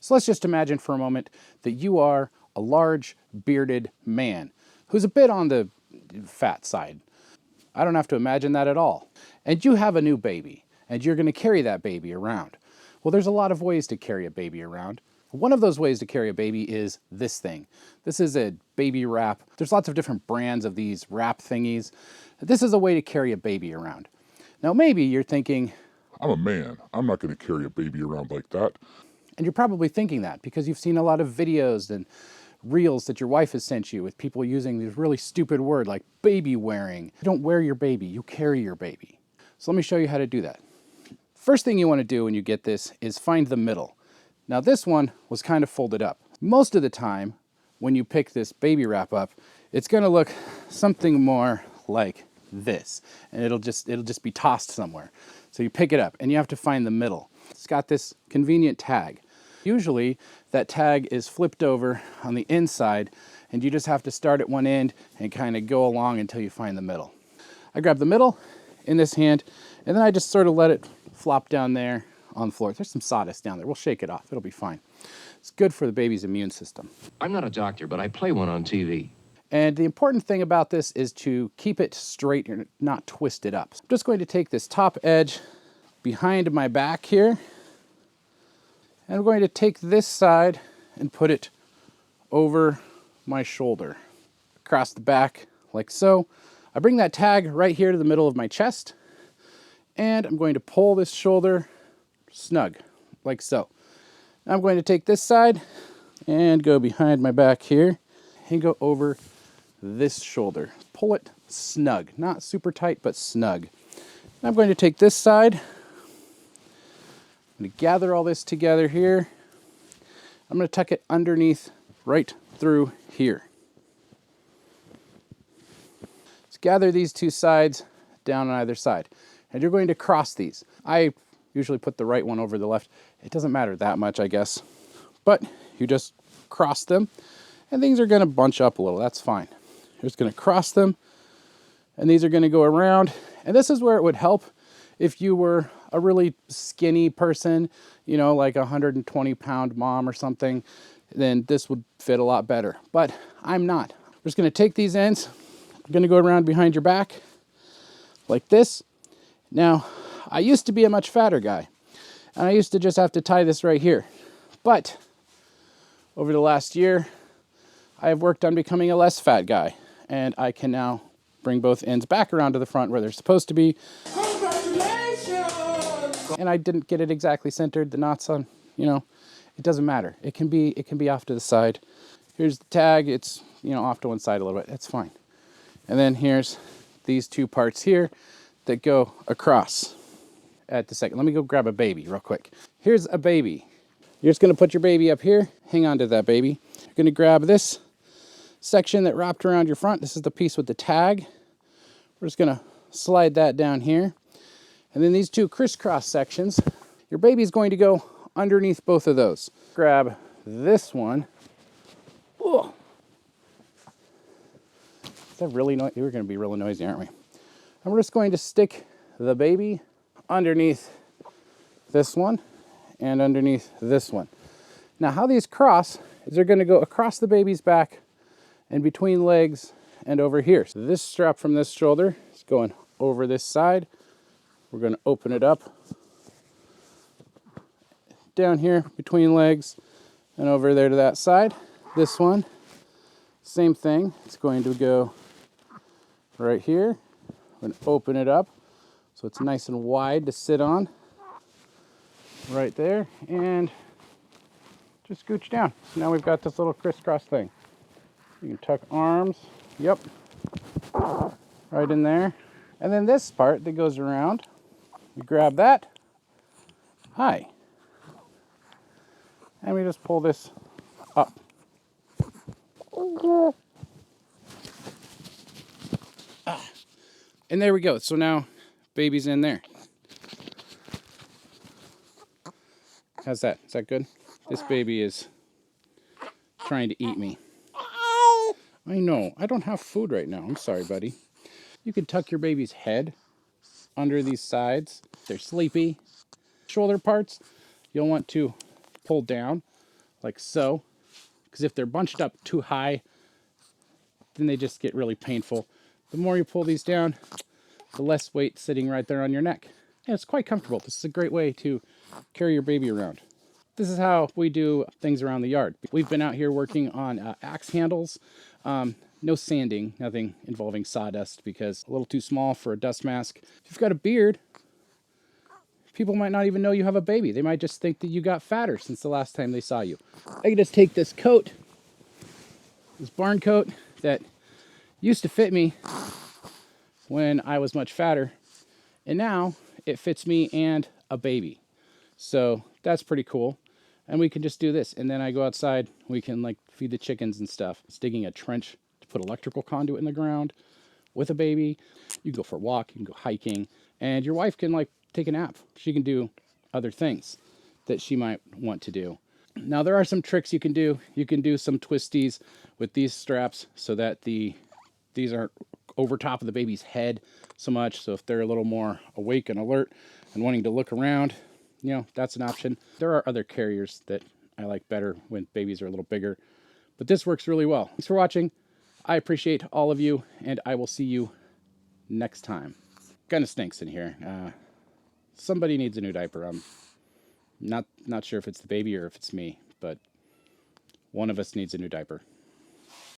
So let's just imagine for a moment that you are a large bearded man who's a bit on the fat side. I don't have to imagine that at all. And you have a new baby, and you're going to carry that baby around. Well, there's a lot of ways to carry a baby around. One of those ways to carry a baby is this thing. This is a baby wrap. There's lots of different brands of these wrap thingies. This is a way to carry a baby around. Now, maybe you're thinking, I'm a man. I'm not going to carry a baby around like that. and you're probably thinking that because you've seen a lot of videos and reels that your wife has sent you with people using these really stupid words like baby wearing. You don't wear your baby, you carry your baby. So let me show you how to do that. First thing you want to do when you get this is find the middle. Now this one was kind of folded up. Most of the time when you pick this baby wrap up, it's going to look something more like this, and it'll just be tossed somewhere. So you pick it up and you have to find the middle. It's got this convenient tag. Usually that tag is flipped over on the inside, and you just have to start at one end and kind of go along until you find the middle. I grab the middle in this hand, and then I just sort of let it flop down there on the floor. There's some sawdust down there. We'll shake it off. It'll be fine. It's good for the baby's immune system. I'm not a doctor, but I play one on TV. And the important thing about this is to keep it straight and not twist it up. I'm just going to take this top edge behind my back here, and I'm going to take this side and put it over my shoulder, across the back like so. I bring that tag right here to the middle of my chest, and I'm going to pull this shoulder snug, like so. Now I'm going to take this side and go behind my back here and go over this shoulder. Pull it snug, not super tight, but snug. Now I'm going to take this side. I'm going to gather all this together here. I'm going to tuck it underneath right through here. Let's gather these two sides down on either side. And you're going to cross these. I usually put the right one over the left. It doesn't matter that much, I guess. But you just cross them, and things are going to bunch up a little. That's fine. You're just going to cross them, and these are going to go around. And this is where it would help if you were a really skinny person, you know, like a 120-pound mom or something, then this would fit a lot better. But I'm not. I'm just going to take these ends. I'm going to go around behind your back like this. Now, I used to be a much fatter guy, and I used to just have to tie this right here. But over the last year, I have worked on becoming a less fat guy, and I can now bring both ends back around to the front where they're supposed to be. Congratulations! And I didn't get it exactly centered, the knots on, you know, it doesn't matter. It can be off to the side. Here's the tag, it's, you know, off to one side a little bit, it's fine. And then here's these two parts here that go across at the second. Let me go grab a baby real quick. Here's a baby. You're just gonna put your baby up here, hang on to that baby. You're gonna grab this section that wrapped around your front. This is the piece with the tag. We're just gonna slide that down here. And then these two crisscross sections, your baby's going to go underneath both of those. Grab this one. Oh. Is that really noisy? We're gonna be really noisy, aren't we? And we're just going to stick the baby underneath this one and underneath this one. Now how these cross is they're going to go across the baby's back and between legs and over here. So this strap from this shoulder is going over this side. We're going to open it up down here between legs and over there to that side. This one, same thing. It's going to go right here. I'm going to open it up so it's nice and wide to sit on. Right there, and just scooch down. So now we've got this little crisscross thing. You can tuck arms, yep, right in there. And then this part that goes around, we grab that, hi, and we just pull this up. And there we go. So now baby's in there. How's that? Is that good? This baby is trying to eat me. I know. I don't have food right now. I'm sorry, buddy. You can tuck your baby's head under these sides. They're sleepy. Shoulder parts, you'll want to pull down like so. Because if they're bunched up too high, then they just get really painful. The more you pull these down, the less weight sitting right there on your neck. And it's quite comfortable. This is a great way to carry your baby around. This is how we do things around the yard. We've been out here working on axe handles. No sanding, nothing involving sawdust because a little too small for a dust mask. If you've got a beard, people might not even know you have a baby. They might just think that you got fatter since the last time they saw you. I can just take this coat, this barn coat that used to fit me when I was much fatter, and now it fits me and a baby. So that's pretty cool. And we can just do this. And then I go outside, we can like feed the chickens and stuff. It's digging a trench to put electrical conduit in the ground with a baby. You can go for a walk, you can go hiking, and your wife can like take a nap. She can do other things that she might want to do. Now there are some tricks you can do. You can do some twisties with these straps so that these aren't over top of the baby's head so much. So if they're a little more awake and alert and wanting to look around, you know, that's an option. There are other carriers that I like better when babies are a little bigger, but this works really well. Thanks for watching. I appreciate all of you, and I will see you next time. Kind of stinks in here. Somebody needs a new diaper. I'm not sure if it's the baby or if it's me, but one of us needs a new diaper.